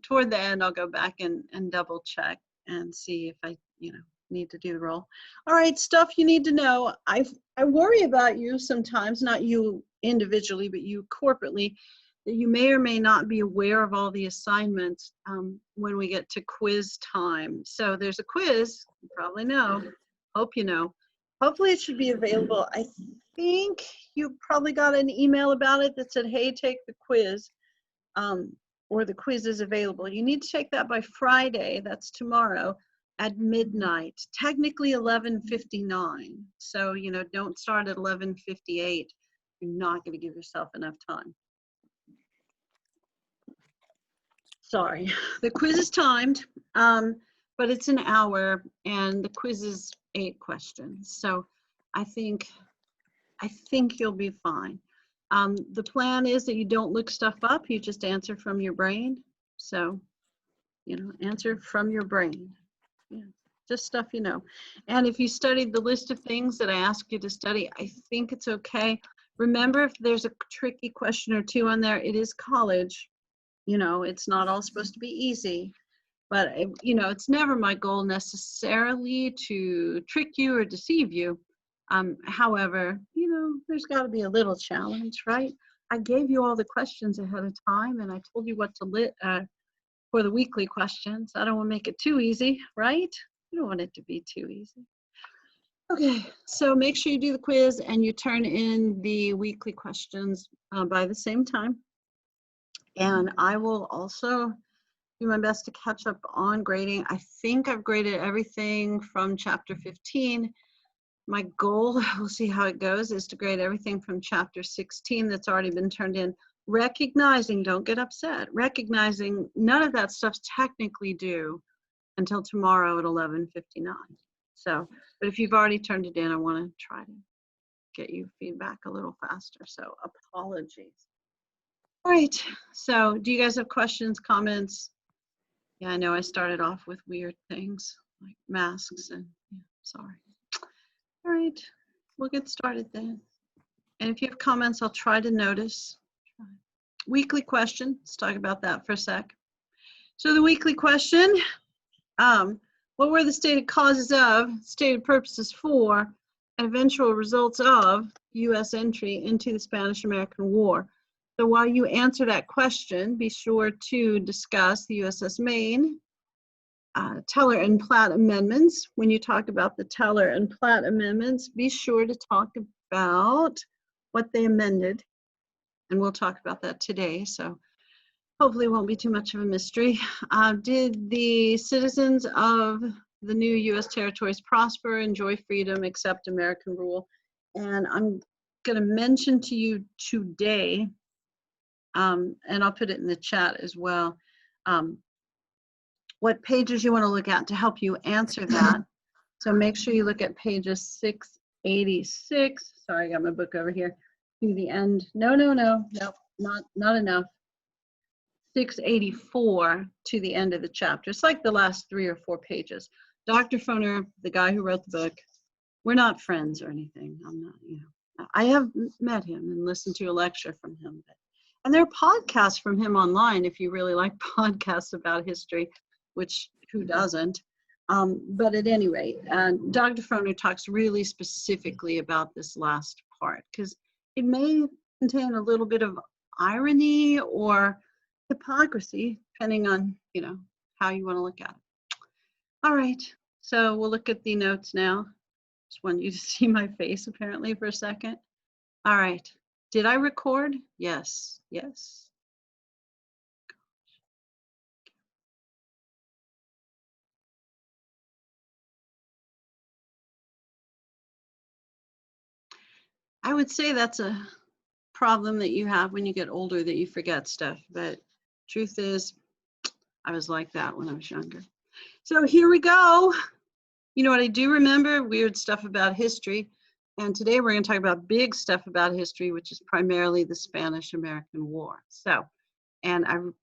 toward the end, I'll go back and double check and see if I, need to do the roll. All right, stuff you need to know. I worry about you sometimes, not you individually, but you corporately, that you may or may not be aware of all the assignments when we get to quiz time. So there's a quiz, you probably know, hope you know. Hopefully it should be available. I think you probably got an email about it that said, hey, take the quiz, or the quiz is available. You need to take that by Friday, that's tomorrow, at midnight, technically 11:59. So, don't start at 11:58. You're not going to give yourself enough time. Sorry, the quiz is timed, but it's an hour and the quiz is 8 questions. So I think you'll be fine. The plan is that you don't look stuff up, you just answer from your brain. So, answer from your brain. Yeah, just stuff you know. And if you studied the list of things that I asked you to study, I think it's okay. Remember, if there's a tricky question or two on there, it is college. It's not all supposed to be easy. But, it's never my goal necessarily to trick you or deceive you. However, there's got to be a little challenge, right? I gave you all the questions ahead of time, and I told you what to for the weekly questions. I don't want to make it too easy, right? You don't want it to be too easy. Okay, so make sure you do the quiz and you turn in the weekly questions by the same time. And I will also do my best to catch up on grading. I think I've graded everything from chapter 15. My goal, we'll see how it goes, is to grade everything from chapter 16 that's already been turned in. Recognizing, don't get upset, recognizing none of that stuff's technically due until tomorrow at 11:59. So, but if you've already turned it in, I want to try to get you feedback a little faster. So apologies. All right, so do you guys have questions, comments? Yeah, I know I started off with weird things like masks and sorry. All right, we'll get started then. And if you have comments, I'll try to notice. Weekly question, let's talk about that for a sec. So the weekly question, what were the stated causes of, stated purposes for, and eventual results of U.S. entry into the Spanish-American War? So while you answer that question, be sure to discuss the USS Maine, Teller and Platt amendments. When you talk about the Teller and Platt amendments, be sure to talk about what they amended. And we'll talk about that today, so hopefully it won't be too much of a mystery. Did the citizens of the new U.S. territories prosper, enjoy freedom, accept American rule? And I'm going to mention to you today, and I'll put it in the chat as well, what pages you want to look at to help you answer that. So make sure you look at pages 686. Sorry, I got my book over here. To the end. No, not enough. 684 to the end of the chapter. It's like the last 3 or 4 pages. Dr. Foner, the guy who wrote the book, we're not friends or anything. I'm not, I have met him and listened to a lecture from him. And there are podcasts from him online if you really like podcasts about history, which who doesn't? But at any rate, Dr. Foner talks really specifically about this last part because it may contain a little bit of irony or hypocrisy, depending on, how you want to look at it. All right, so we'll look at the notes now. Just want you to see my face apparently for a second. All right, did I record? Yes. I would say that's a problem that you have when you get older, that you forget stuff, but truth is, I was like that when I was younger. So here we go. You know what I do remember? Weird stuff about history. And today we're going to talk about big stuff about history, which is primarily the Spanish-American War. So, and I'm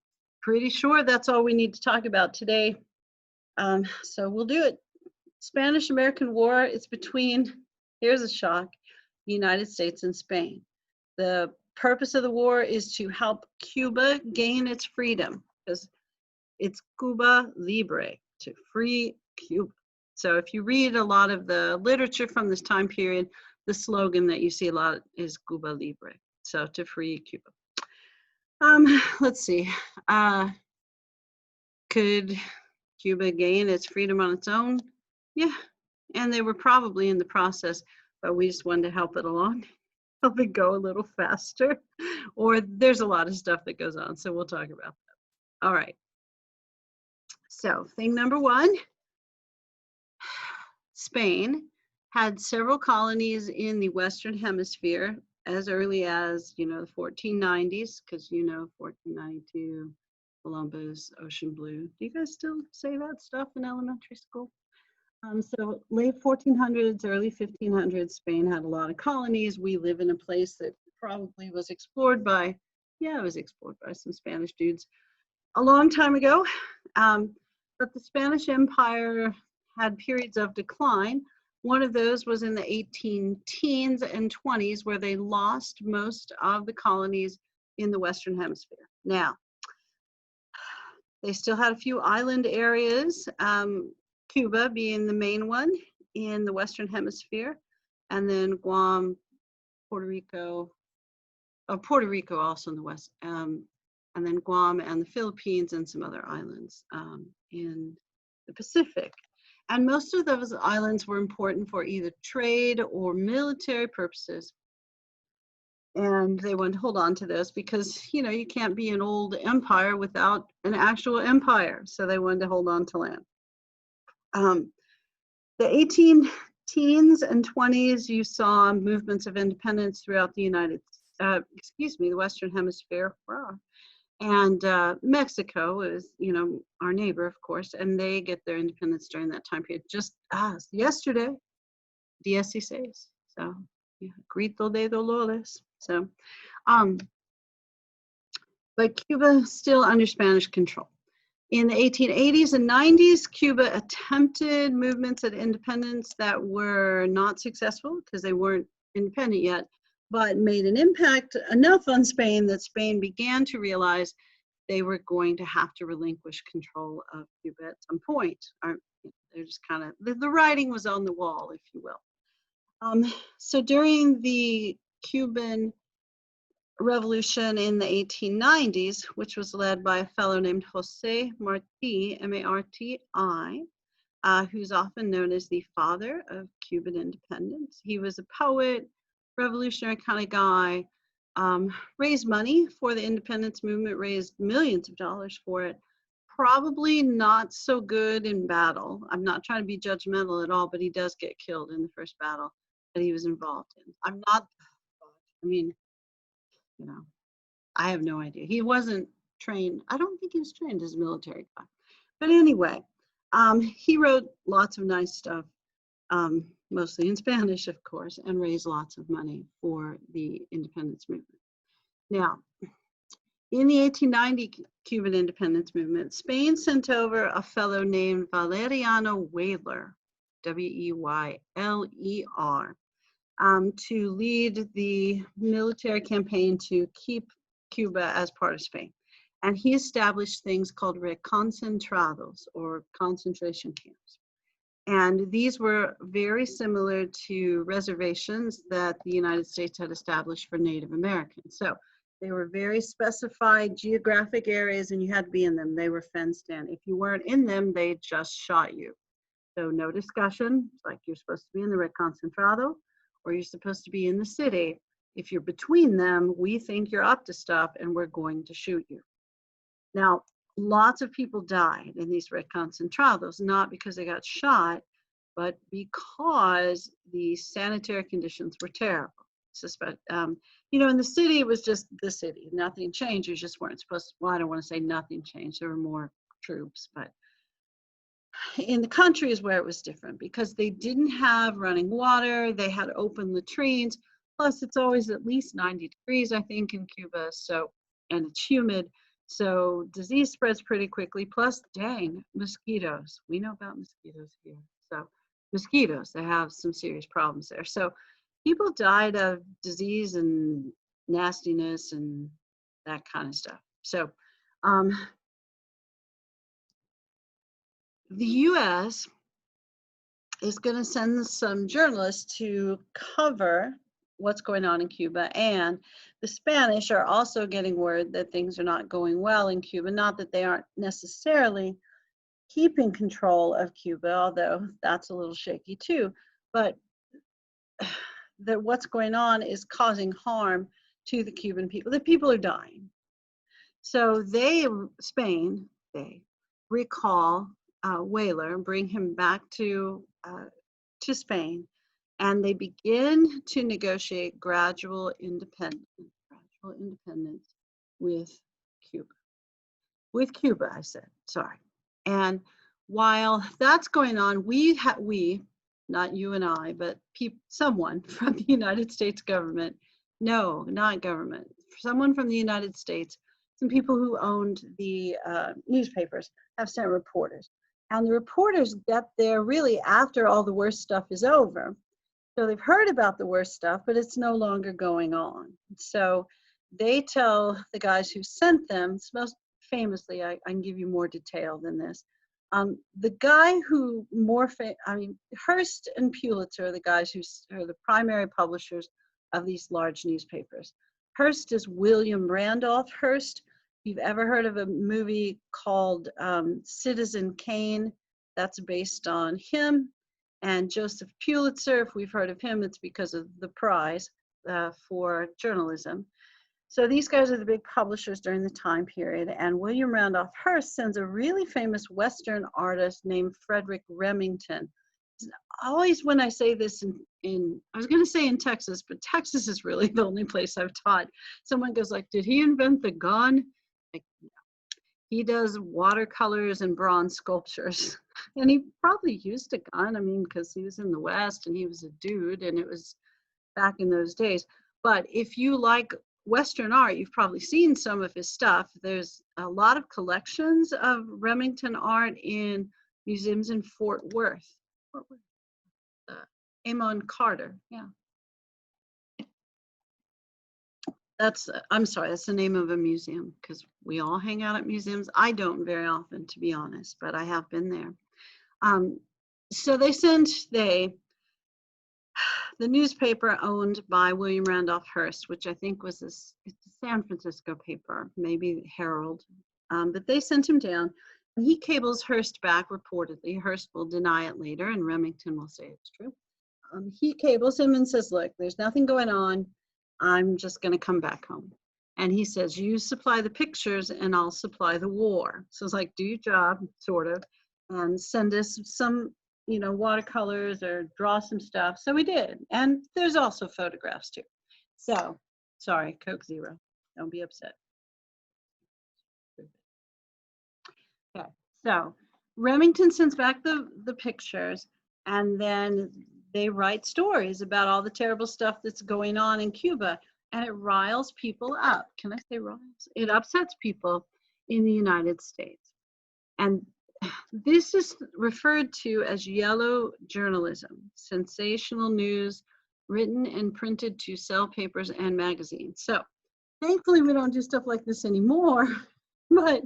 pretty sure that's all we need to talk about today. So we'll do it. Spanish-American War, it's between, here's a shock, the United States and Spain. The purpose of the war is to help Cuba gain its freedom, because It's Cuba Libre, to free Cuba. So if you read a lot of the literature from this time period, the slogan that you see a lot is Cuba Libre, so to free Cuba. Let's see. Could Cuba gain its freedom on its own? Yeah, and they were probably in the process, but we just wanted to help it along, help it go a little faster. Or there's a lot of stuff that goes on, so we'll talk about that. All right. So thing number one, Spain had several colonies in the Western Hemisphere as early as, the 1490s, because 1492, Columbus, Ocean Blue. Do you guys still say that stuff in elementary school? So late 1400s, early 1500s, Spain had a lot of colonies. We live in a place that probably was explored by, it was explored by some Spanish dudes a long time ago. But the Spanish Empire had periods of decline. One of those was in the 18 teens and 20s, where they lost most of the colonies in the Western Hemisphere. Now, they still had a few island areas, Cuba being the main one in the Western Hemisphere, and then Guam, Puerto Rico also in the West, and then Guam and the Philippines and some other islands in the Pacific. And most of those islands were important for either trade or military purposes. And they wanted to hold on to those because, you can't be an old empire without an actual empire. So they wanted to hold on to land. The 18 teens and 20s, you saw movements of independence throughout the the Western Hemisphere. Wow. And Mexico is, our neighbor, of course, and they get their independence during that time period. Just yesterday, 16. So, Grito de Dolores. So, but Cuba still under Spanish control. In the 1880s and 90s, Cuba attempted movements of independence that were not successful because they weren't independent yet, but made an impact enough on Spain that Spain began to realize they were going to have to relinquish control of Cuba at some point. They're just kind of, the writing was on the wall, if you will. So during the Cuban Revolution in the 1890s, which was led by a fellow named Jose Marti, M-A-R-T-I, who's often known as the father of Cuban independence. He was a poet, revolutionary kind of guy, raised money for the independence movement, raised millions of dollars for it. Probably not so good in battle. I'm not trying to be judgmental at all, but he does get killed in the first battle that he was involved in. I have no idea. He wasn't trained. I don't think he was trained as a military guy. But anyway, he wrote lots of nice stuff, mostly in Spanish, of course, and raised lots of money for the independence movement. Now, in the 1890 Cuban independence movement, Spain sent over a fellow named Valeriano Weyler, W-E-Y-L-E-R, to lead the military campaign to keep Cuba as part of Spain. And he established things called reconcentrados, or concentration camps. And these were very similar to reservations that the United States had established for Native Americans. So they were very specified geographic areas and you had to be in them. They were fenced in. If you weren't in them, they just shot you. So no discussion, like you're supposed to be in the reconcentrado or you're supposed to be in the city. If you're between them, we think you're up to stuff and we're going to shoot you. Now, lots of people died in these reconcentrados, not because they got shot, but because the sanitary conditions were terrible. In the city, it was just the city. Nothing changed. You just weren't supposed to, well, I don't want to say nothing changed. There were more troops, but in the country is where it was different because they didn't have running water. They had open latrines. Plus, it's always at least 90 degrees, I think, in Cuba. So, and it's humid. So disease spreads pretty quickly. Plus, dang, mosquitoes. We know about mosquitoes here. So mosquitoes, they have some serious problems there. So people died of disease and nastiness and that kind of stuff. So the US is going to send some journalists to cover what's going on in Cuba. And the Spanish are also getting word that things are not going well in Cuba. Not that they aren't necessarily keeping control of Cuba, although that's a little shaky too. But that what's going on is causing harm to the Cuban people. The people are dying. So Spain, they recall Weyler, bring him back to Spain, and they begin to negotiate gradual independence with Cuba. With Cuba, I said, sorry. And while that's going on, we, not you and I, but someone from the United States government, no, not government, someone from the United States, some people who owned the newspapers have sent reporters. And the reporters get there really after all the worst stuff is over. So they've heard about the worst stuff, but it's no longer going on. So they tell the guys who sent them, most famously, I can give you more detail than this. The guy who Hearst and Pulitzer are the guys who are the primary publishers of these large newspapers. Hearst is William Randolph Hearst. If you've ever heard of a movie called Citizen Kane, that's based on him. And Joseph Pulitzer, if we've heard of him, it's because of the prize for journalism. So these guys are the big publishers during the time period. And William Randolph Hearst sends a really famous Western artist named Frederick Remington. Always when I say this I was going to say in Texas, but Texas is really the only place I've taught. Someone goes like, did he invent the gun? Like, no. He does watercolors and bronze sculptures. And he probably used a gun, because he was in the West and he was a dude and it was back in those days. But if you like Western art, you've probably seen some of his stuff. There's a lot of collections of Remington art in museums in Fort Worth. Amon Carter, yeah. I'm sorry, that's the name of a museum because we all hang out at museums. I don't very often, to be honest, but I have been there. So the newspaper owned by William Randolph Hearst, which I think was it's a San Francisco paper, maybe Herald, but they sent him down. And he cables Hearst back reportedly. Hearst will deny it later, and Remington will say it's true. He cables him and says, look, there's nothing going on. I'm just going to come back home. And he says, you supply the pictures and I'll supply the war. So it's like, do your job, sort of, and send us some, watercolors or draw some stuff. So we did. And there's also photographs too. So, sorry, Coke Zero. Don't be upset. Okay, so Remington sends back the pictures, and then they write stories about all the terrible stuff that's going on in Cuba, and it riles people up. Can I say riles? It upsets people in the United States. And this is referred to as yellow journalism, sensational news written and printed to sell papers and magazines. So thankfully, we don't do stuff like this anymore. But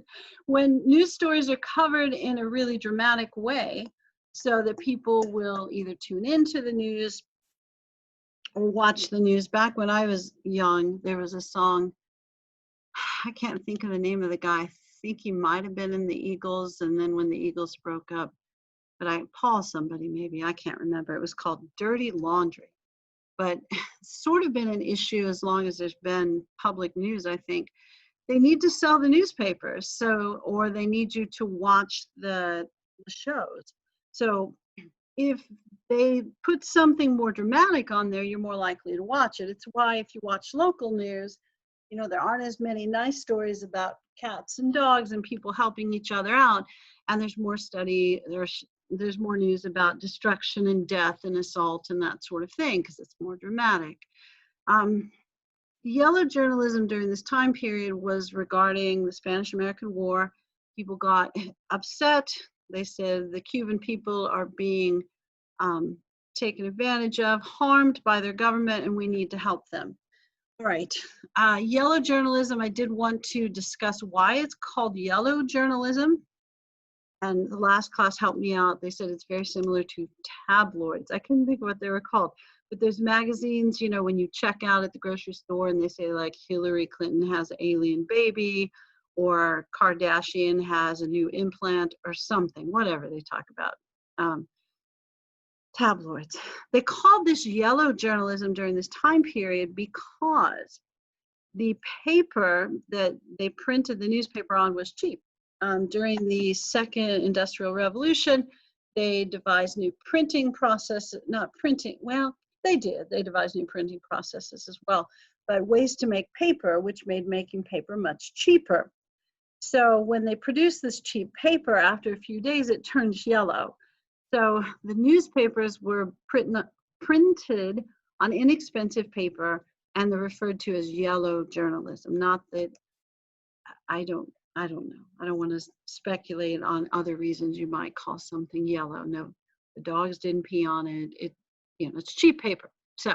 when news stories are covered in a really dramatic way, so that people will either tune into the news or watch the news. Back when I was young, there was a song, I can't think of the name of the guy. I think he might have been in the Eagles, and then when the Eagles broke up, but Paul somebody maybe, I can't remember. It was called Dirty Laundry. But it's sort of been an issue as long as there's been public news, I think. They need to sell the newspapers, or they need you to watch the shows. So if they put something more dramatic on there, you're more likely to watch it. It's why if you watch local news, there aren't as many nice stories about cats and dogs and people helping each other out. And there's more there's more news about destruction and death and assault and that sort of thing, because it's more dramatic. Yellow journalism during this time period was regarding the Spanish-American War. People got upset. They said the Cuban people are being taken advantage of, harmed by their government, and we need to help them. All right, yellow journalism, I did want to discuss why it's called yellow journalism. And the last class helped me out. They said it's very similar to tabloids. I couldn't think of what they were called. But there's magazines, you know, when you check out at the grocery store and they say like Hillary Clinton has an alien baby or Kardashian has a new implant or something, whatever they talk about. Tabloids. They called this yellow journalism during this time period because the paper that they printed the newspaper on was cheap. During the Second Industrial Revolution, they devised new printing processes, not printing, well, they did. They devised new printing processes as well, but ways to make paper, which made making paper much cheaper. So when they produced this cheap paper, after a few days, it turns yellow. So the newspapers were printed on inexpensive paper, and they're referred to as yellow journalism. Not that I don't know. I don't want to speculate on other reasons you might call something yellow. No, the dogs didn't pee on it. It's cheap paper. So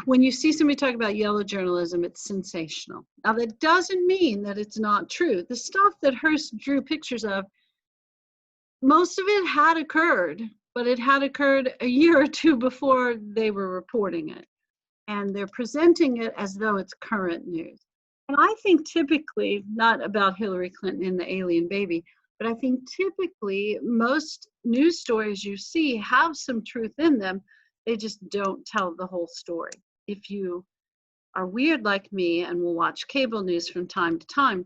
when you see somebody talk about yellow journalism, it's sensational. Now that doesn't mean that it's not true. The stuff that Hearst drew pictures of, most of it had occurred, but it had occurred a year or two before they were reporting it. And they're presenting it as though it's current news. And I think typically, not about Hillary Clinton and the alien baby, but I think typically most news stories you see have some truth in them. They just don't tell the whole story. If you are weird like me and will watch cable news from time to time,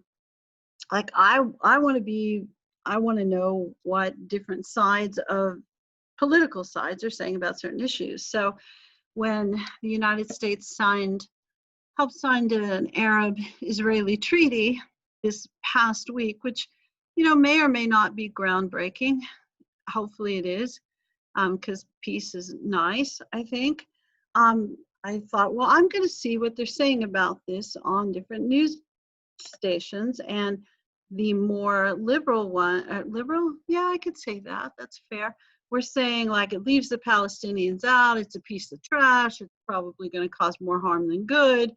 like I want to know what different sides of political sides are saying about certain issues. So when the United States helped sign an Arab-Israeli treaty this past week, which, may or may not be groundbreaking. Hopefully it is, because peace is nice, I think. I thought, well, I'm going to see what they're saying about this on different news stations, and the more liberal one, liberal, yeah, I could say that, that's fair. We're saying like it leaves the Palestinians out, it's a piece of trash, it's probably going to cause more harm than good.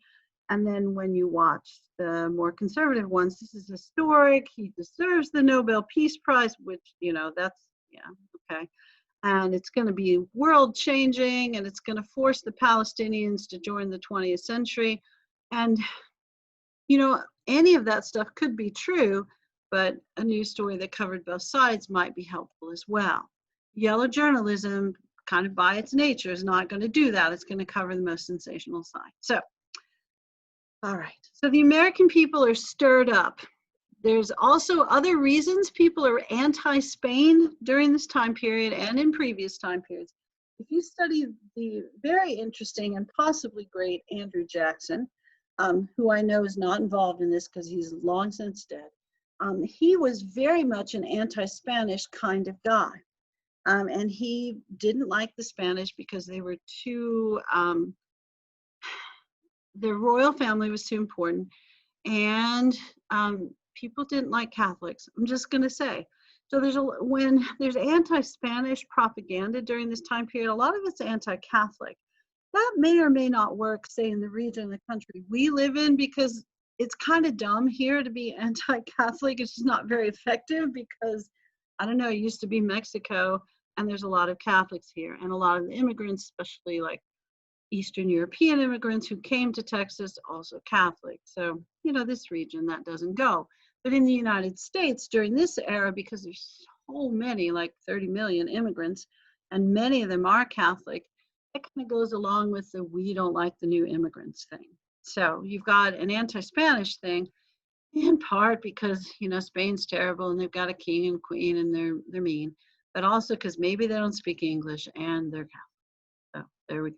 And then when you watch the more conservative ones, this is historic, he deserves the Nobel Peace Prize, which, that's, yeah, okay. And it's going to be world changing, and it's going to force the Palestinians to join the 20th century. And, any of that stuff could be true, but a news story that covered both sides might be helpful as well. Yellow journalism, kind of by its nature, is not going to do that. It's going to cover the most sensational side. So, all right. So the American people are stirred up. There's also other reasons people are anti-Spain during this time period and in previous time periods. If you study the very interesting and possibly great Andrew Jackson, who I know is not involved in this because he's long since dead, he was very much an anti-Spanish kind of guy. And he didn't like the Spanish because they were too, their royal family was too important, and people didn't like Catholics. I'm just going to say. So when there's anti-Spanish propaganda during this time period, a lot of it's anti-Catholic. That may or may not work, say, in the region of the country we live in, because it's kind of dumb here to be anti-Catholic. It's just not very effective because, I don't know, it used to be Mexico, and there's a lot of Catholics here, and a lot of the immigrants, especially like Eastern European immigrants who came to Texas, also Catholic. So, this region, that doesn't go. But in the United States during this era, because there's so many, like 30 million immigrants, and many of them are Catholic, that kind of goes along with the we don't like the new immigrants thing. So you've got an anti-Spanish thing, in part because, Spain's terrible and they've got a king and queen and they're mean, but also because maybe they don't speak English and they're Catholic. So there we go.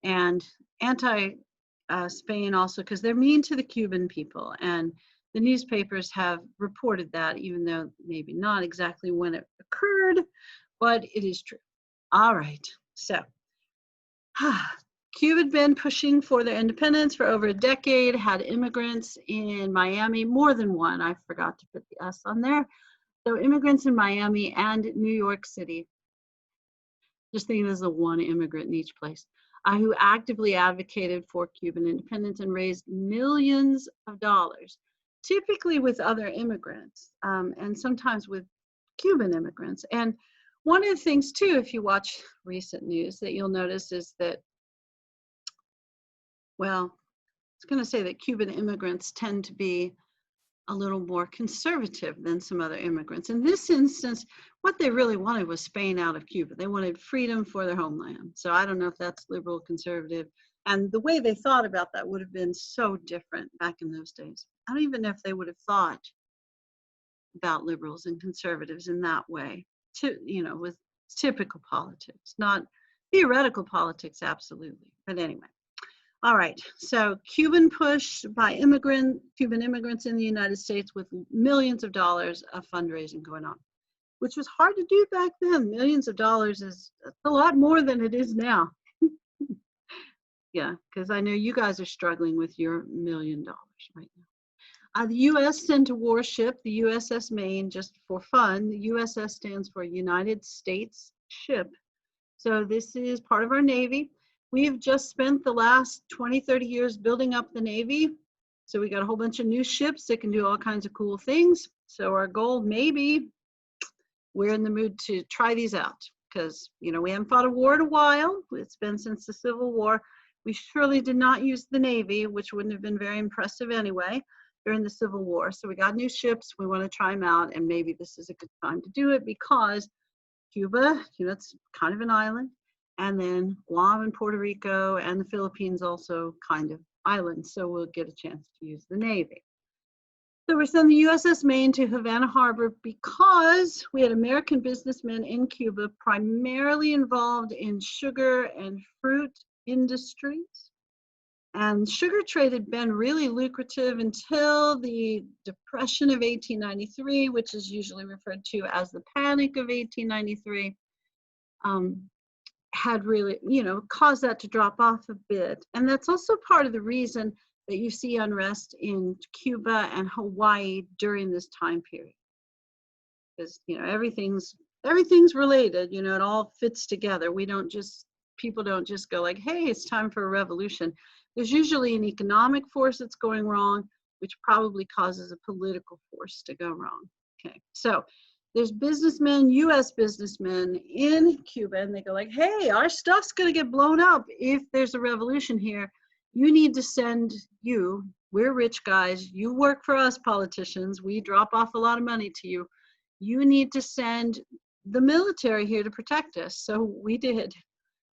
And anti-Spain also because they're mean to the Cuban people, and the newspapers have reported that, even though maybe not exactly when it occurred, but it is true. All right, so Cuba had been pushing for their independence for over a decade, had immigrants in Miami, more than one, I forgot to put the S on there. So immigrants in Miami and New York City, just think there's a one immigrant in each place, who actively advocated for Cuban independence and raised millions of dollars typically with other immigrants, and sometimes with Cuban immigrants. And one of the things too, if you watch recent news, that you'll notice is that, well, I was going to say that Cuban immigrants tend to be a little more conservative than some other immigrants. In this instance, what they really wanted was Spain out of Cuba. They wanted freedom for their homeland. So I don't know if that's liberal, conservative. And the way they thought about that would have been so different back in those days. I don't even know if they would have thought about liberals and conservatives in that way, with typical politics, not theoretical politics, absolutely. But anyway. All right, so Cuban push by Cuban immigrants in the United States with millions of dollars of fundraising going on, which was hard to do back then. Millions of dollars is a lot more than it is now. Yeah, because I know you guys are struggling with your $1 million right now. The U.S. sent a warship, the USS Maine, just for fun. The USS stands for United States Ship. So this is part of our Navy. We've just spent the last 20, 30 years building up the Navy. So we got a whole bunch of new ships that can do all kinds of cool things. So our goal, maybe, we're in the mood to try these out because, we haven't fought a war in a while. It's been since the Civil War. We surely did not use the Navy, which wouldn't have been very impressive anyway, during the Civil War. So we got new ships. We want to try them out, and maybe this is a good time to do it because Cuba, it's kind of an island. And then Guam and Puerto Rico and the Philippines also kind of islands, so we'll get a chance to use the Navy. So we sent the USS Maine to Havana Harbor because we had American businessmen in Cuba primarily involved in sugar and fruit industries. And sugar trade had been really lucrative until the Depression of 1893, which is usually referred to as the Panic of 1893. Had really, caused that to drop off a bit. And that's also part of the reason that you see unrest in Cuba and Hawaii during this time period. Because, everything's related, it all fits together. People don't just go like, hey, it's time for a revolution. There's usually an economic force that's going wrong, which probably causes a political force to go wrong. Okay, so there's businessmen, US businessmen in Cuba, and they go like, hey, our stuff's gonna get blown up if there's a revolution here. You need to send we're rich guys, you work for us politicians, we drop off a lot of money to you. You need to send the military here to protect us. So we did.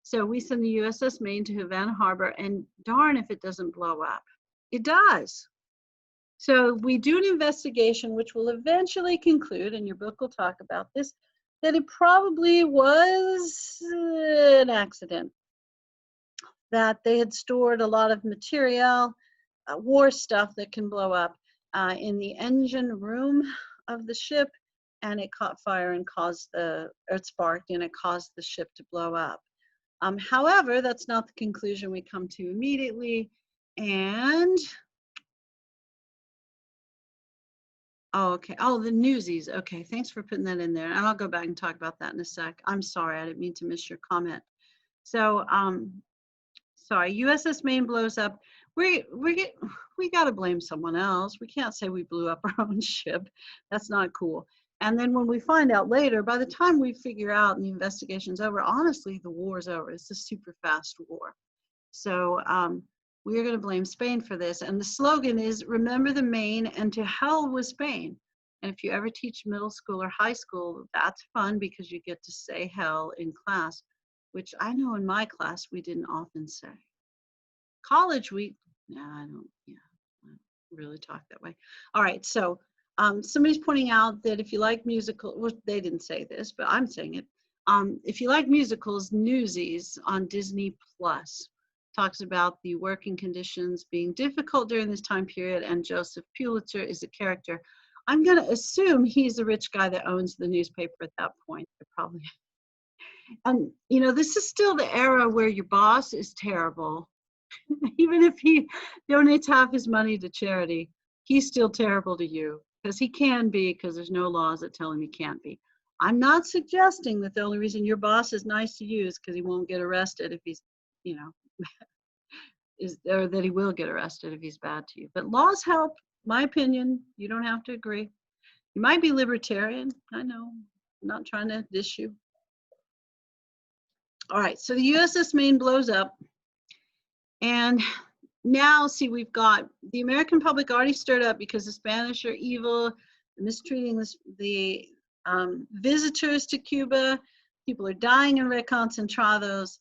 So we send the USS Maine to Havana Harbor, and darn if it doesn't blow up. It does. So we do an investigation, which will eventually conclude, and your book will talk about this, that it probably was an accident, that they had stored a lot of material, war stuff that can blow up in the engine room of the ship, and it caught fire and it sparked, and it caused the ship to blow up. However, that's not the conclusion we come to immediately, and oh, okay. Oh, the Newsies. Okay, thanks for putting that in there. And I'll go back and talk about that in a sec. I'm sorry, I didn't mean to miss your comment. So, sorry, USS Maine blows up. We got to blame someone else. We can't say we blew up our own ship. That's not cool. And then when we find out later, by the time we figure out and the investigation's over, honestly, the war's over. It's a super fast war. So, we're going to blame Spain for this. And the slogan is, remember the Maine and to hell with Spain. And if you ever teach middle school or high school, that's fun because you get to say hell in class, which I know in my class we didn't often say. College, I don't really talk that way. All right, so somebody's pointing out that if you like musical, well, they didn't say this, but I'm saying it. If you like musicals, Newsies on Disney Plus talks about the working conditions being difficult during this time period, and Joseph Pulitzer is a character. I'm going to assume he's a rich guy that owns the newspaper at that point. Probably. And, this is still the era where your boss is terrible. Even if he donates half his money to charity, he's still terrible to you because he can be, because there's no laws that tell him he can't be. I'm not suggesting that the only reason your boss is nice to you is because he won't get arrested if he's, or that he will get arrested if he's bad to you. But laws help my opinion. You don't have to agree. You might be libertarian. I know. I'm not trying to dish you. All right, so the USS Maine blows up. And now, see, we've got the American public already stirred up because the Spanish are evil, mistreating the visitors to Cuba. People are dying in reconcentrados.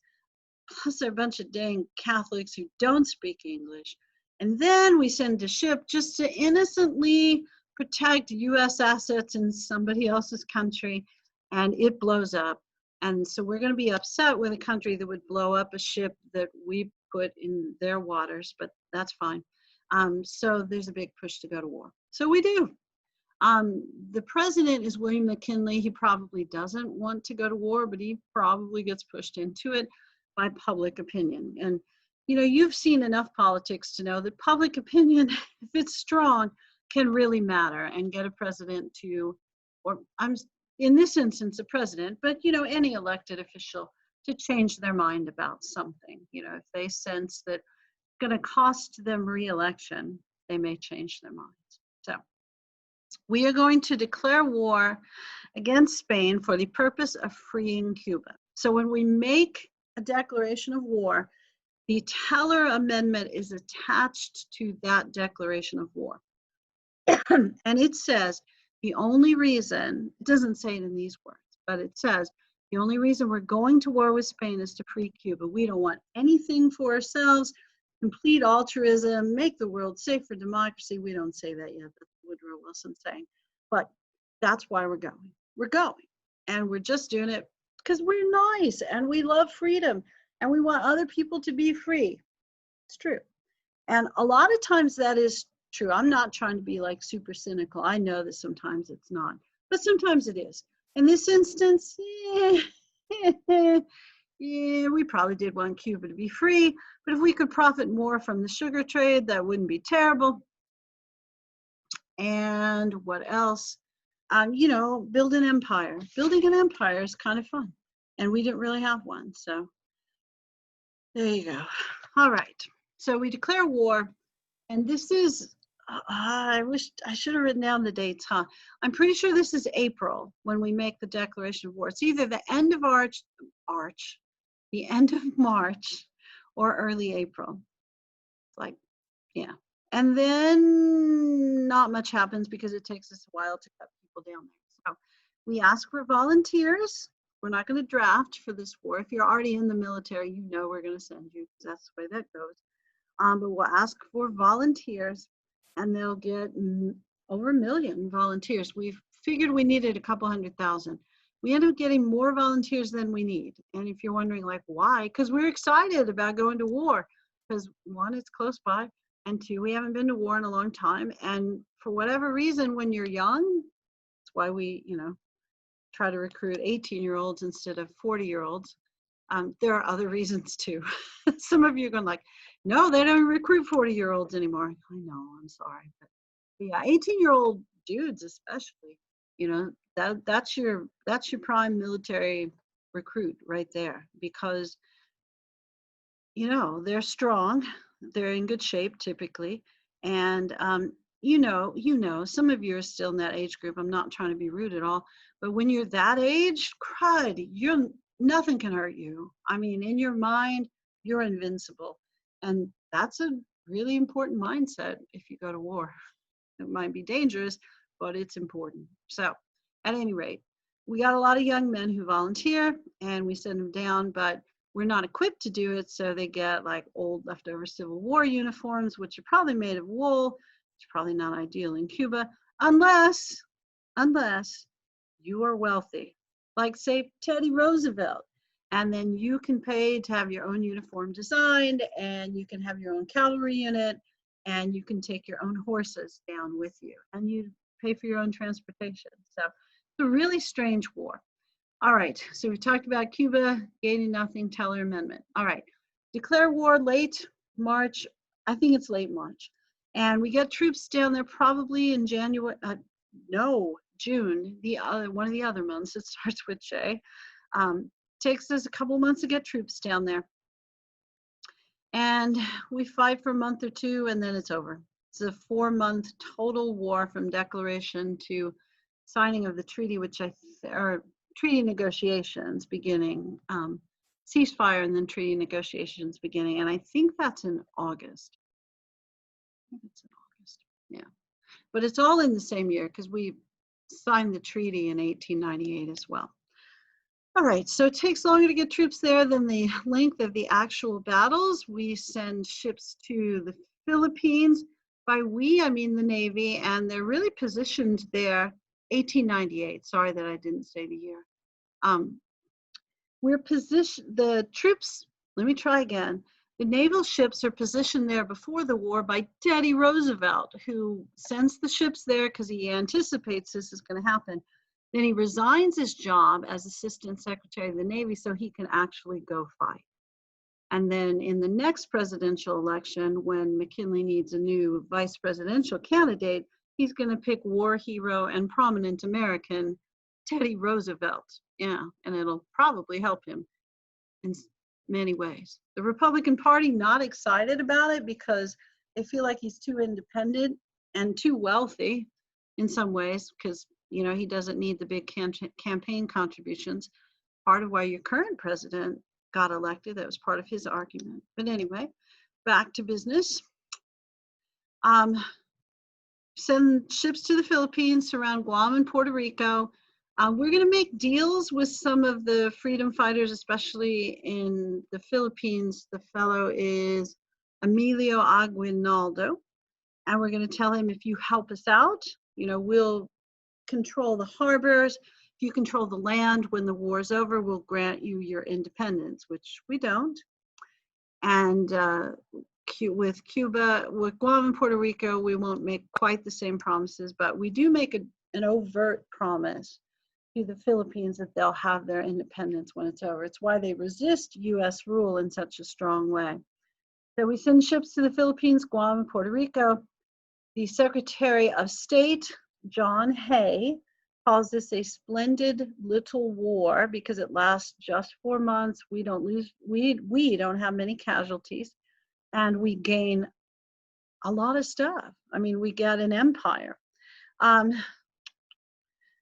Plus, there are a bunch of dang Catholics who don't speak English. And then we send a ship just to innocently protect US assets in somebody else's country, and it blows up. And so we're going to be upset with a country that would blow up a ship that we put in their waters, but that's fine. So there's a big push to go to war. So we do. The president is William McKinley. He probably doesn't want to go to war, but he probably gets pushed into it by public opinion. And you know, you've seen enough politics to know that public opinion, if it's strong, can really matter and get a president to, or I'm in this instance a president, but you know, any elected official to change their mind about something. You know, if they sense that it's going to cost them re-election, they may change their minds. So we are going to declare war against Spain for the purpose of freeing Cuba. So when we make a declaration of war, the Teller Amendment is attached to that declaration of war. And it says the only reason, it doesn't say it in these words, but it says the only reason we're going to war with Spain is to free Cuba. We don't want anything for ourselves, complete altruism, make the world safe for democracy. We don't say that yet, that's Woodrow Wilson saying, but that's why we're going. We're going, and we're just doing it because we're nice and we love freedom and we want other people to be free. It's true. And a lot of times that is true. I'm not trying to be like super cynical. I know that sometimes it's not, but sometimes it is. In this instance, yeah, we probably did want Cuba to be free, but if we could profit more from the sugar trade, that wouldn't be terrible. And what else? You know, build an empire. Building an empire is kind of fun, and we didn't really have one, so there you go. All right, so we declare war, and this is, I wish I should have written down the dates, huh? I'm pretty sure this is April when we make the declaration of war. It's either the end of the end of March or early April. It's like, yeah. And then not much happens because it takes us a while to cut people down there. So we ask for volunteers. We're not going to draft for this war. If you're already in the military, you know we're going to send you because that's the way that goes. But we'll ask for volunteers, and they'll get over 1 million volunteers. We've figured we needed a couple 100,000. We end up getting more volunteers than we need. And if you're wondering, like, why? Because we're excited about going to war. Because one, it's close by, and two, we haven't been to war in a long time. And for whatever reason, when you're young, that's why we, you know, try to recruit 18-year-olds instead of 40-year-olds. There are other reasons too. Some of you are going like, no, they don't recruit 40-year-olds anymore. I know, I'm sorry. But yeah, 18-year-old dudes especially, you know, that's your prime military recruit right there, because you know, they're strong, they're in good shape typically, and you know, some of you are still in that age group. I'm not trying to be rude at all, but when you're that age, crud, nothing can hurt you. I mean, in your mind, you're invincible, and that's a really important mindset if you go to war. It might be dangerous, but it's important. So, at any rate, we got a lot of young men who volunteer, and we send them down, but we're not equipped to do it, so they get like old leftover Civil War uniforms, which are probably made of wool. It's probably not ideal in Cuba, unless you are wealthy, like say Teddy Roosevelt, and then you can pay to have your own uniform designed, and you can have your own cavalry unit, and you can take your own horses down with you, and you pay for your own transportation. So it's a really strange war. All right, so we talked about Cuba, gaining nothing, Teller Amendment. All right, declare war late March. I think it's late March. And we get troops down there probably in January, June, one of the other months. It starts with J. Takes us a couple months to get troops down there. And we fight for a month or two, and then it's over. It's a 4-month total war from declaration to signing of the treaty, which or treaty negotiations beginning, ceasefire and then treaty negotiations beginning. And I think that's in August. I think it's in August, yeah. But it's all in the same year because we signed the treaty in 1898 as well. All right, so it takes longer to get troops there than the length of the actual battles. We send ships to the Philippines. By we, I mean the Navy, and they're really positioned there, 1898. Sorry that I didn't say the year. We're positioned, the troops, let me try again. The naval ships are positioned there before the war by Teddy Roosevelt, who sends the ships there because he anticipates this is going to happen. Then he resigns his job as Assistant Secretary of the Navy so he can actually go fight. And then in the next presidential election, when McKinley needs a new vice presidential candidate, he's going to pick war hero and prominent American Teddy Roosevelt. Yeah, and it'll probably help him in many ways. The Republican Party not excited about it because they feel like he's too independent and too wealthy in some ways because, you know, he doesn't need the big campaign contributions. Part of why your current president got elected, that was part of his argument. But anyway, back to business. Send ships to the Philippines, surround Guam and Puerto Rico. We're going to make deals with some of the freedom fighters, especially in the Philippines. The fellow is Emilio Aguinaldo. And we're going to tell him, if you help us out, you know, we'll control the harbors. If you control the land when the war's over, we'll grant you your independence, which we don't. And with Cuba, with Guam and Puerto Rico, we won't make quite the same promises, but we do make an overt promise to the Philippines that they'll have their independence when it's over. It's why they resist US rule in such a strong way. So we send ships to the Philippines, Guam, and Puerto Rico. The Secretary of State, John Hay, calls this a splendid little war because it lasts just 4 months. We don't lose, we don't have many casualties, and we gain a lot of stuff. I mean, we get an empire.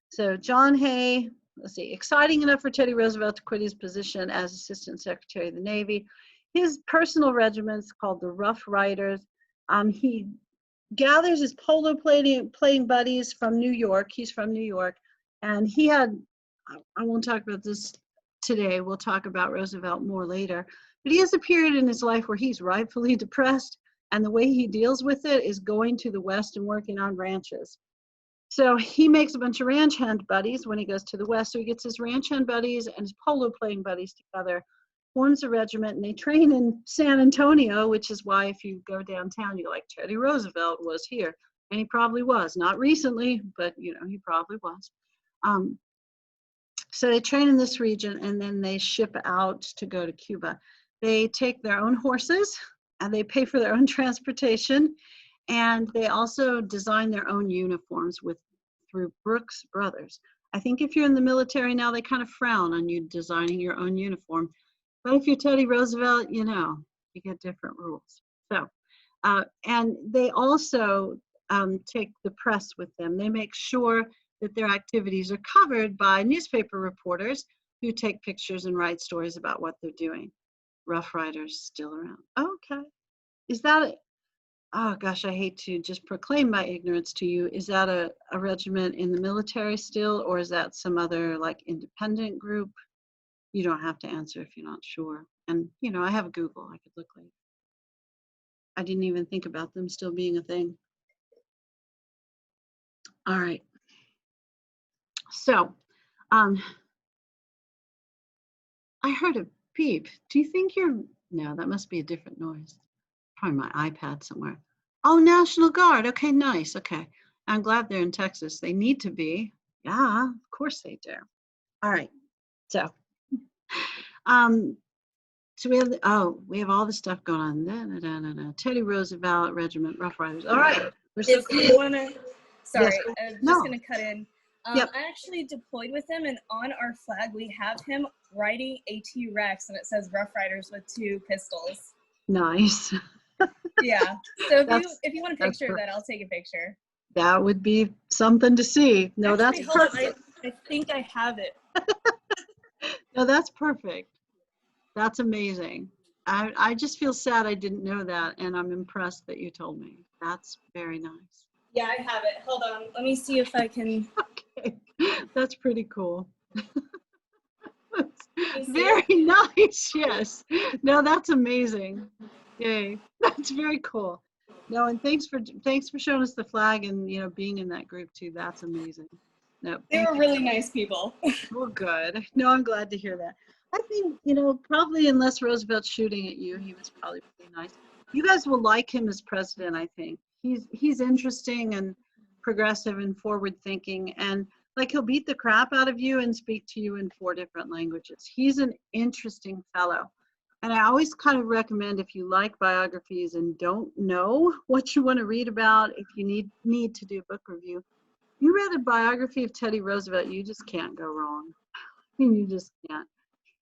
So John Hay, let's see, exciting enough for Teddy Roosevelt to quit his position as Assistant Secretary of the Navy. His personal regiment's called the Rough Riders. He gathers his polo playing buddies from New York. He's from New York. And he had, I won't talk about this today. We'll talk about Roosevelt more later. But he has a period in his life where he's rightfully depressed. And the way he deals with it is going to the West and working on ranches. So he makes a bunch of ranch hand buddies when he goes to the West. So he gets his ranch hand buddies and his polo playing buddies together, forms a regiment, and they train in San Antonio, which is why if you go downtown, you're like, Teddy Roosevelt was here. And he probably was. Not recently, but you know, he probably was. So they train in this region and then they ship out to go to Cuba. They take their own horses and they pay for their own transportation. And they also design their own uniforms through Brooks Brothers. I think if you're in the military now, they kind of frown on you designing your own uniform. But if you're Teddy Roosevelt, you know, you get different rules. So, and they also take the press with them. They make sure that their activities are covered by newspaper reporters who take pictures and write stories about what they're doing. Rough Riders still around. Okay. Is that oh gosh, I hate to just proclaim my ignorance to you. Is that a regiment in the military still, or is that some other like independent group? You don't have to answer if you're not sure. And you know, I have Google, I could look later. I didn't even think about them still being a thing. All right. So, I heard a beep. Do you think no, that must be a different noise. Probably my iPad somewhere. Oh, National Guard. Okay, nice. Okay. I'm glad they're in Texas. They need to be. Yeah, of course they do. All right. So, so we have all the stuff going on. Teddy Roosevelt Regiment, Rough Riders. All right. If you want to, sorry, yes, I'm just going to cut in. Yep. I actually deployed with him, and on our flag, we have him riding a T-Rex, and it says Rough Riders with 2 pistols. Nice. Yeah. So That's if you want a that's picture of that, perfect. I'll take a picture. That would be something to see. No, that's Actually, hold on. perfect. I think I have it. No, that's perfect. That's amazing. I just feel sad I didn't know that, and I'm impressed that you told me. That's very nice. Yeah, I have it. Hold on. Let me see if I can. Okay, that's pretty cool. That's You see very it? nice. Yes. No, that's amazing. Yay. That's very cool. No, and thanks for showing us the flag and being in that group too. That's amazing. No, They thank were you. really nice people. Well, good. No, I'm glad to hear that. I think, probably unless Roosevelt's shooting at you, he was probably pretty nice. You guys will like him as president, I think. He's interesting and progressive and forward thinking, and like he'll beat the crap out of you and speak to you in 4 different languages. He's an interesting fellow. And I always kind of recommend, if you like biographies and don't know what you want to read about, if you need to do a book review, you read a biography of Teddy Roosevelt, you just can't go wrong. I mean, you just can't.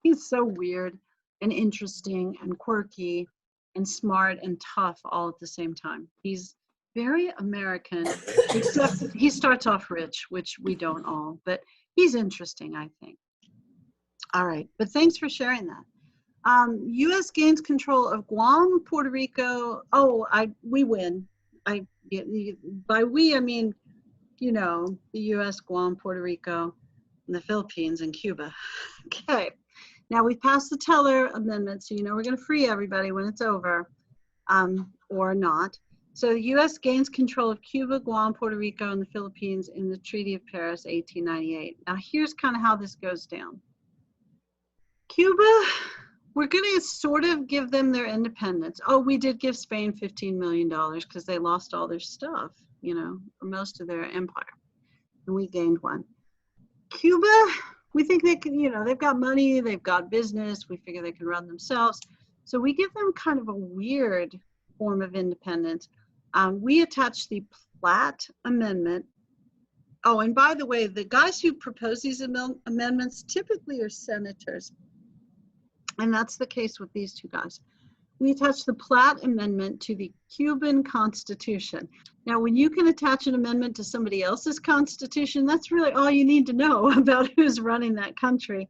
He's so weird and interesting and quirky and smart and tough all at the same time. He's very American, except he starts off rich, which we don't all, but he's interesting, I think. All right, but thanks for sharing that. U.S. gains control of Guam, Puerto Rico. Oh, we win. By we, I mean, the U.S., Guam, Puerto Rico, and the Philippines and Cuba. Okay. Now we passed the Teller Amendment, so we're going to free everybody when it's over, or not. So the U.S. gains control of Cuba, Guam, Puerto Rico, and the Philippines in the Treaty of Paris, 1898. Now here's kind of how this goes down. Cuba, we're going to sort of give them their independence. Oh, we did give Spain $15 million because they lost all their stuff, or most of their empire, and we gained one. Cuba, we think they can, they've got money, they've got business, we figure they can run themselves. So we give them kind of a weird form of independence. We attach the Platt Amendment. Oh, and by the way, the guys who propose these amendments typically are senators. And that's the case with these 2 guys. We attach the Platt Amendment to the Cuban Constitution. Now, when you can attach an amendment to somebody else's constitution, that's really all you need to know about who's running that country.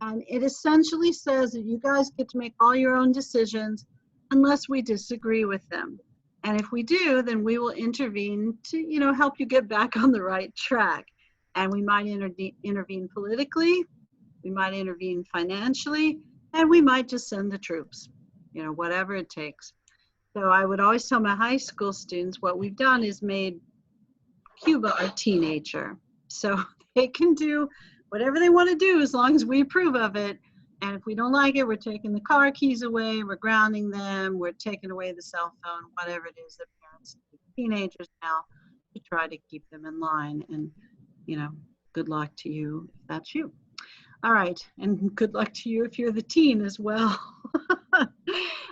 And it essentially says that you guys get to make all your own decisions unless we disagree with them. And if we do, then we will intervene to, help you get back on the right track. And we might intervene politically, we might intervene financially, and we might just send the troops, whatever it takes. So I would always tell my high school students what we've done is made Cuba our teenager. So they can do whatever they want to do as long as we approve of it. And if we don't like it, we're taking the car keys away, we're grounding them, we're taking away the cell phone, whatever it is that parents do teenagers now to try to keep them in line. And, good luck to you if that's you. All right, and good luck to you if you're the teen as well.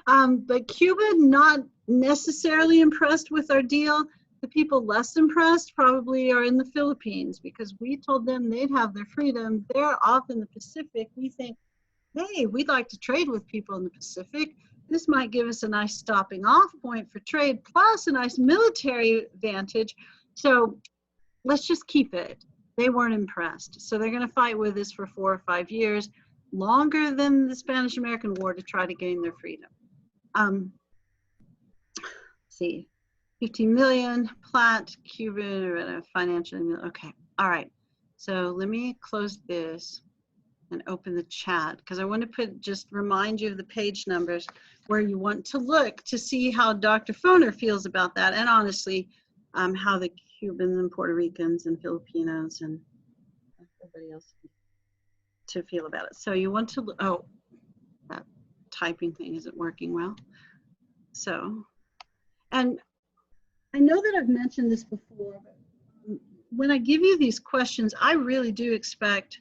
But Cuba, not necessarily impressed with our deal. The people less impressed probably are in the Philippines because we told them they'd have their freedom. They're off in the Pacific. We think, hey, we'd like to trade with people in the Pacific. This might give us a nice stopping off point for trade, plus a nice military advantage. So let's just keep it. They weren't impressed. So they're going to fight with us for 4 or 5 years, longer than the Spanish-American War, to try to gain their freedom. See, 15 million, Platt, Cuban, financially, okay. All right. So let me close this and open the chat because I want to just remind you of the page numbers where you want to look to see how Dr. Foner feels about that, and honestly, how the Cubans and Puerto Ricans and Filipinos and everybody else to feel about it. So you want to, oh, that typing thing isn't working well. So, and I know that I've mentioned this before, but when I give you these questions, I really do expect,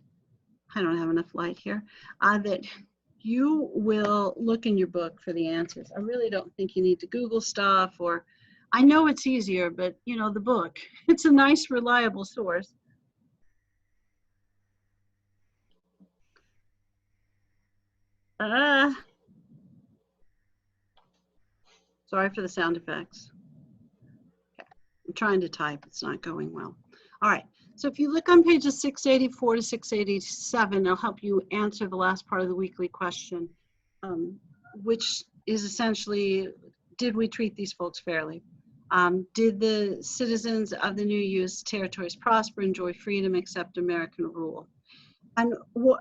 I don't have enough light here, that you will look in your book for the answers. I really don't think you need to Google stuff, or I know it's easier, but the book, it's a nice, reliable source. Sorry for the sound effects. Okay. I'm trying to type, it's not going well. All right, so if you look on pages 684 to 687, it'll help you answer the last part of the weekly question, which is essentially, did we treat these folks fairly? Did the citizens of the new U.S. territories prosper, enjoy freedom, accept American rule? And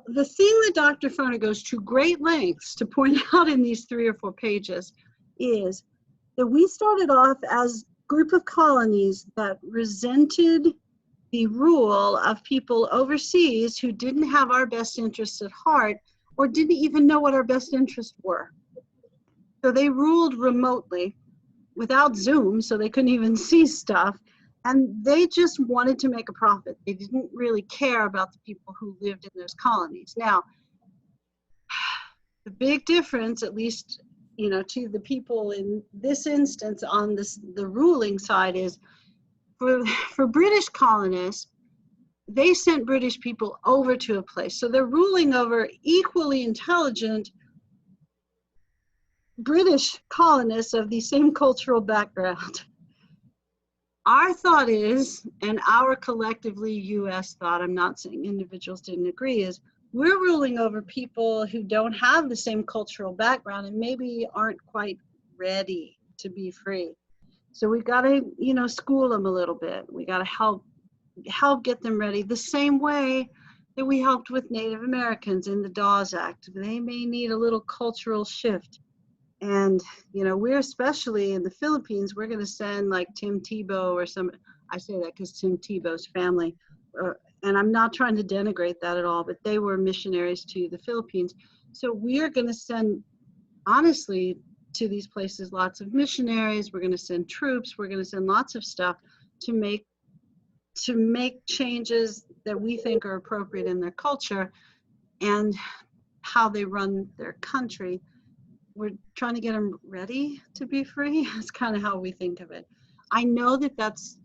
the thing that Dr. Foner goes to great lengths to point out in these 3 or 4 pages is that we started off as a group of colonies that resented the rule of people overseas who didn't have our best interests at heart or didn't even know what our best interests were. So they ruled remotely without Zoom, so they couldn't even see stuff. And they just wanted to make a profit. They didn't really care about the people who lived in those colonies. Now, the big difference, at least, you know, to the people in this instance on the ruling side is for British colonists, they sent British people over to a place. So they're ruling over equally intelligent British colonists of the same cultural background. Our thought is, and our collectively US thought, I'm not saying individuals didn't agree, is we're ruling over people who don't have the same cultural background and maybe aren't quite ready to be free. So we got to, you know, school them a little bit. We got to help get them ready the same way that we helped with Native Americans in the Dawes Act. They may need a little cultural shift. And, you know, we're especially in the Philippines, we're going to send like Tim Tebow or some, I say that because Tim Tebow's family, and I'm not trying to denigrate that at all, but they were missionaries to the Philippines. So we're going to send, honestly, to these places lots of missionaries. We're going to send troops. We're going to send lots of stuff to make changes that we think are appropriate in their culture and how they run their country. We're trying to get them ready to be free. That's kind of how we think of it. I know that that's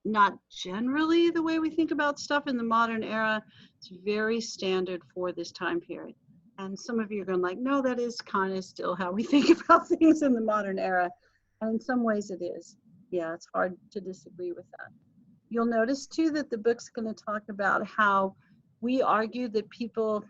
not generally the way we think about stuff in the modern era. It's very standard for this time period. And some of you are going like, no, that is kind of still how we think about things in the modern era. And in some ways it is. Yeah, it's hard to disagree with that. You'll notice too that the book's going to talk about how we argue that people,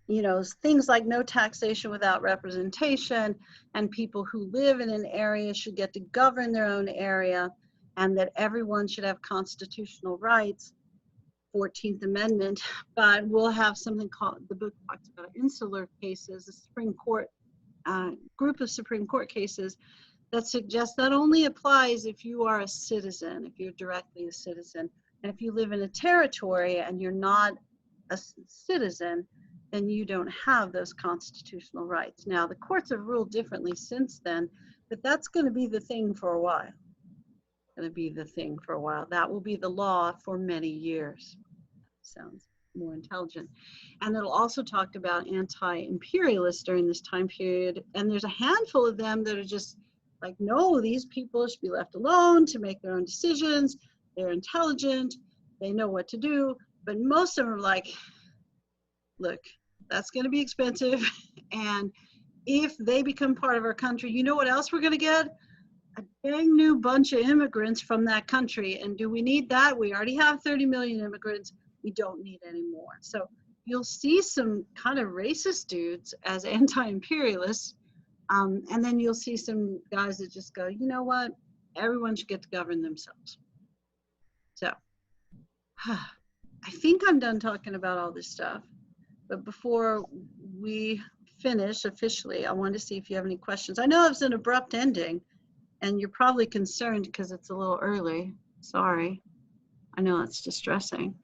you know, things like no taxation without representation, and people who live in an area should get to govern their own area, and that everyone should have constitutional rights, 14th Amendment. But we'll have something called, the book talks about insular cases, a Supreme Court, group of Supreme Court cases that suggest that only applies if you are a citizen, if you're directly a citizen. And if you live in a territory and you're not a citizen, then you don't have those constitutional rights. Now, the courts have ruled differently since then, but that's going to be the thing for a while. Going to be the thing for a while. That will be the law for many years. Sounds more intelligent. And it'll also talk about anti-imperialists during this time period. And there's a handful of them that are just like, no, these people should be left alone to make their own decisions. They're intelligent. They know what to do. But most of them are like, look, that's going to be expensive. And if they become part of our country, you know what else we're going to get? A dang new bunch of immigrants from that country. And do we need that? We already have 30 million immigrants. We don't need any more. So you'll see some kind of racist dudes as anti-imperialists. And then you'll see some guys that just go, you know what? Everyone should get to govern themselves. So I think I'm done talking about all this stuff. But before we finish officially, I wanted to see if you have any questions. I know it's an abrupt ending, and you're probably concerned because it's a little early. Sorry. I know it's distressing.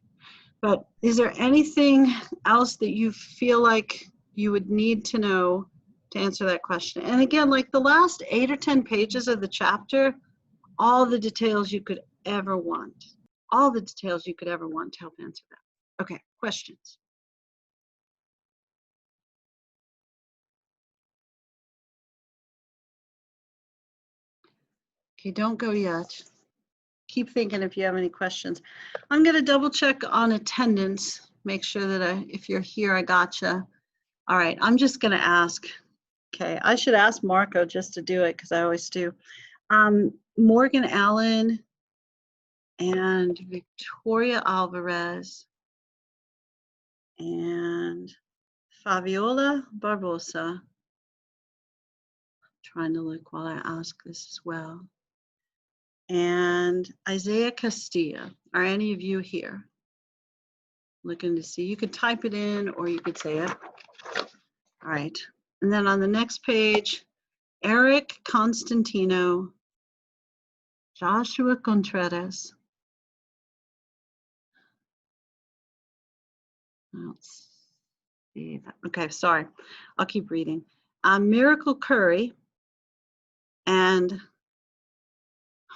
But is there anything else that you feel like you would need to know to answer that question? And again, like the last 8 or 10 pages of the chapter, all the details you could ever want. All the details you could ever want to help answer that. Okay, questions? Okay, don't go yet. Keep thinking if you have any questions. I'm going to double check on attendance, make sure that if you're here, I gotcha. All right, I'm just going to ask, Okay, I should ask Marco just to do it because I always do. Morgan Allen and Victoria Alvarez and Fabiola Barbosa. Trying to look while I ask this as well. And Isaiah Castilla. Are any of you here? Looking to see. You could type it in or you could say it. All right. And then on the next page, Eric Constantino, Joshua Contreras. Let's see that. Okay, sorry. I'll keep reading. Miracle Curry and,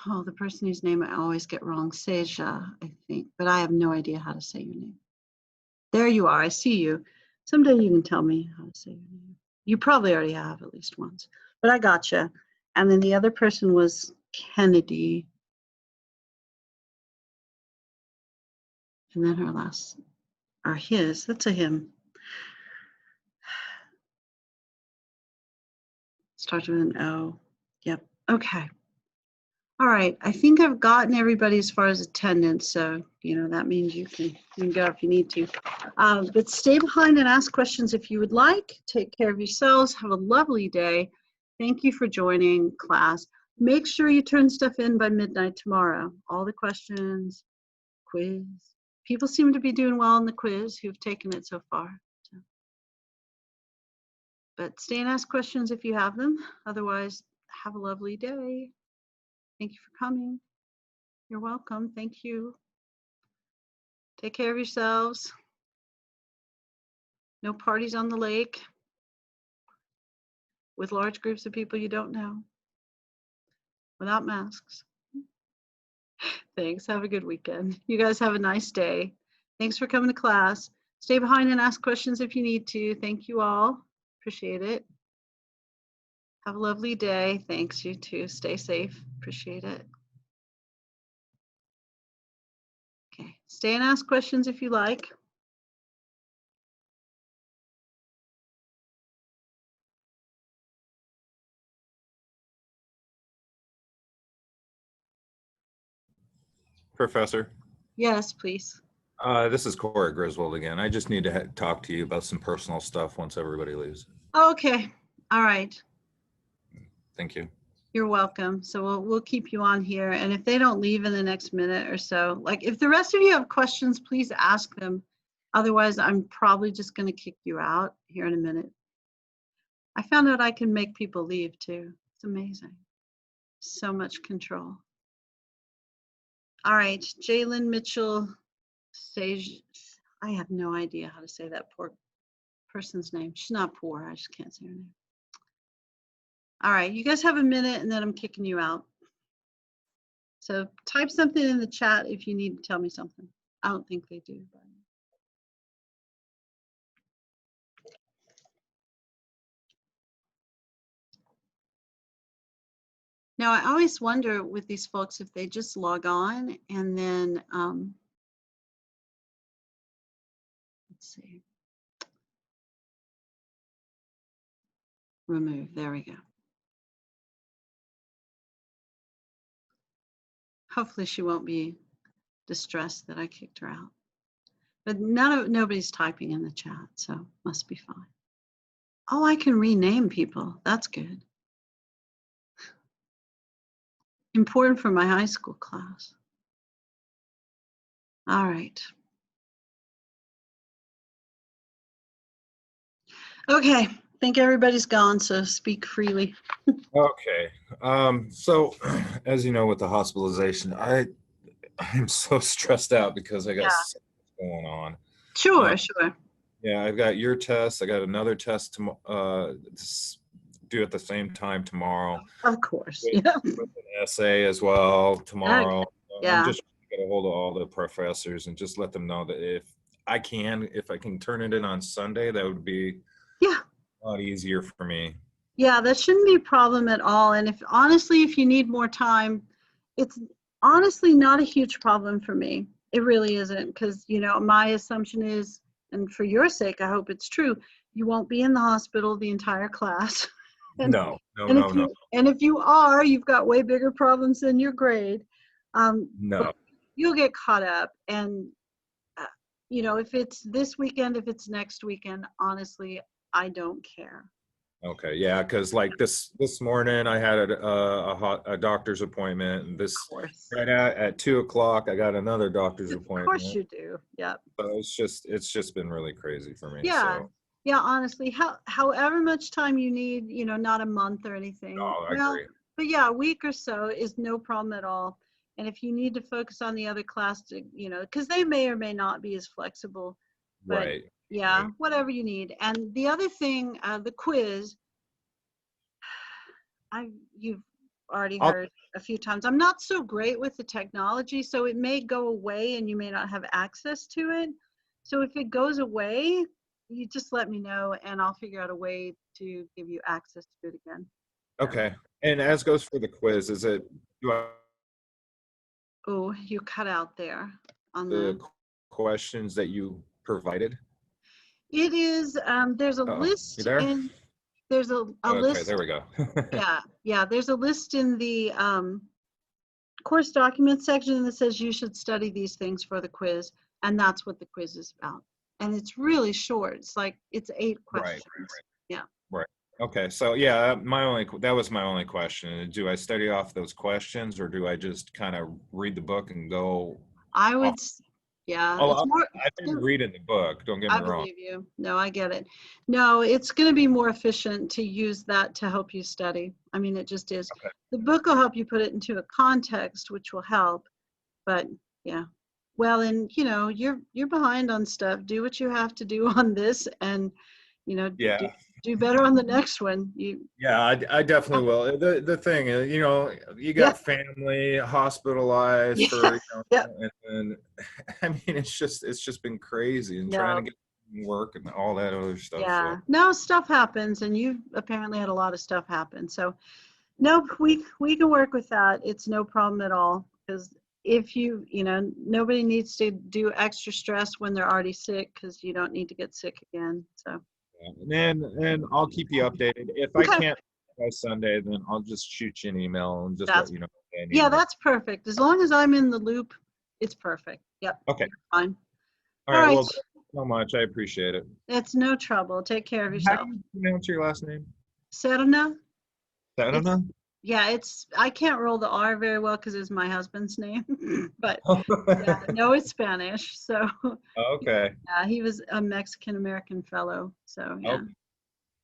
oh, the person whose name I always get wrong, Seja, I think, but I have no idea how to say your name. There you are. I see you. Someday you can tell me how to say your name. You probably already have at least once, but I gotcha. And then the other person was Kennedy. And then her last, or his, that's a him. Starts with an O. Yep. Okay. All right. I think I've gotten everybody as far as attendance. So, that means you can go if you need to. But stay behind and ask questions if you would like. Take care of yourselves. Have a lovely day. Thank you for joining class. Make sure you turn stuff in by midnight tomorrow. All the questions, quiz. People seem to be doing well in the quiz who've taken it so far. So. But stay and ask questions if you have them. Otherwise, have a lovely day. Thank you for coming. You're welcome. Thank you. Take care of yourselves. No parties on the lake with large groups of people you don't know. Without masks. Thanks. Have a good weekend. You guys have a nice day. Thanks for coming to class. Stay behind and ask questions if you need to. Thank you all. Appreciate it. Have a lovely day. Thanks, you too. Stay safe. Appreciate it. Okay. Stay and ask questions if you like. Professor? Yes, please. This is Corey Griswold again. I just need to talk to you about some personal stuff once everybody leaves. Okay. All right. Thank you. You're welcome. So we'll keep you on here. And if they don't leave in the next minute or so, like if the rest of you have questions, please ask them. Otherwise, I'm probably just going to kick you out here in a minute. I found out I can make people leave too. It's amazing. So much control. All right, Jalen Mitchell, Sage. I have no idea how to say that poor person's name. She's not poor, I just can't say her name. All right, you guys have a minute and then I'm kicking you out. So type something in the chat if you need to tell me something. I don't think they do. But. Now, I always wonder with these folks if they just log on and then, let's see, remove, there we go. Hopefully she won't be distressed that I kicked her out. But nobody's typing in the chat, so must be fine. Oh, I can rename people. That's good. Important for my high school class. All right. Okay, I think everybody's gone, so speak freely. Okay. So as you know, with the hospitalization, I'm so stressed out because I got so much going on. Sure, sure. Yeah, I've got your test. I got another test to do at the same time tomorrow. Of course. With an essay as well tomorrow. Yeah. I'm just trying to get a hold of all the professors and just let them know that if I can turn it in on Sunday, that would be a lot easier for me. Yeah, that shouldn't be a problem at all. And if you need more time, it's honestly not a huge problem for me. It really isn't, because, my assumption is, and for your sake, I hope it's true, you won't be in the hospital the entire class. And, No, no, and no, if no, you and if you are, you've got way bigger problems than your grade. no. You'll get caught up. And you know, if it's this weekend, if it's next weekend, honestly, I don't care. Okay, yeah, because like this morning I had a doctor's appointment, and Of course. right at 2 o'clock I got another doctor's Of course appointment. you do. Yeah. So it's just been really crazy for me. Yeah. So Yeah, honestly, however much time you need, you know, not a month or anything. no, I Well, agree. but yeah, a week or so is no problem at all. And if you need to focus on the other class to, you know, because they may or may not be as flexible, but Right. yeah, Right. whatever you need. And the other thing, the quiz, you've already I'll heard a few times. I'm not so great with the technology, so it may go away and you may not have access to it. So if it goes away, you just let me know and I'll figure out a way to give you access to it again. Okay. And as goes for the quiz, do I Oh, you cut out there on the the. questions that you provided? It is, there's a Uh-oh, you list there? in, there's a Okay, list. there we go. Yeah, there's a list in the course document section that says you should study these things for the quiz, and that's what the quiz is about. And it's really short. It's like it's 8 Right. questions. Yeah. Right. Okay. So yeah, that was my only question. Do I study off those questions, or do I just kind of read the book and go I would, off? yeah, Oh, it's more. I've been reading the book. Don't get I me wrong. believe you. No, I get it. No, it's going to be more efficient to use that to help you study. I mean, it just is. Okay. The book will help you put it into a context, which will help. But yeah, well, and you know, you're behind on stuff. Do what you have to do on this, and you know, Yeah. do better on the next one. Yeah, I definitely will. The thing is, you know, you Yeah, got family hospitalized yeah, for, yeah. and I mean, it's just been crazy and trying to No, get work and all that other stuff. So yeah, no, stuff happens, and you've apparently had a lot of stuff happen. So no, we can work with that. It's no problem at all. Because if you know, nobody needs to do extra stress when they're already sick, because you don't need to get sick again. So and I'll keep you updated. If I okay, can't by Sunday, then I'll just shoot you an email and just let that's you know what I need yeah, to know. that's perfect. As long as I'm in the loop, it's perfect. Yep, Okay. you're fine. All All right. right, Well, thank you so much. I appreciate it. it's no trouble. Take care of How do yourself. you pronounce your last name? Serena, it's Sedona? yeah, it's I can't roll the R very well because it's my husband's name, but yeah, no, it's Spanish. So Okay. he was a Mexican American fellow. So yeah. Okay.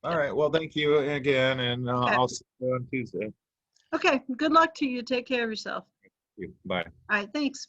All Yep. right. Well, thank you again, and Okay. I'll see you on Tuesday. Okay. Good luck to you. Take care of yourself. Bye. All right. Thanks.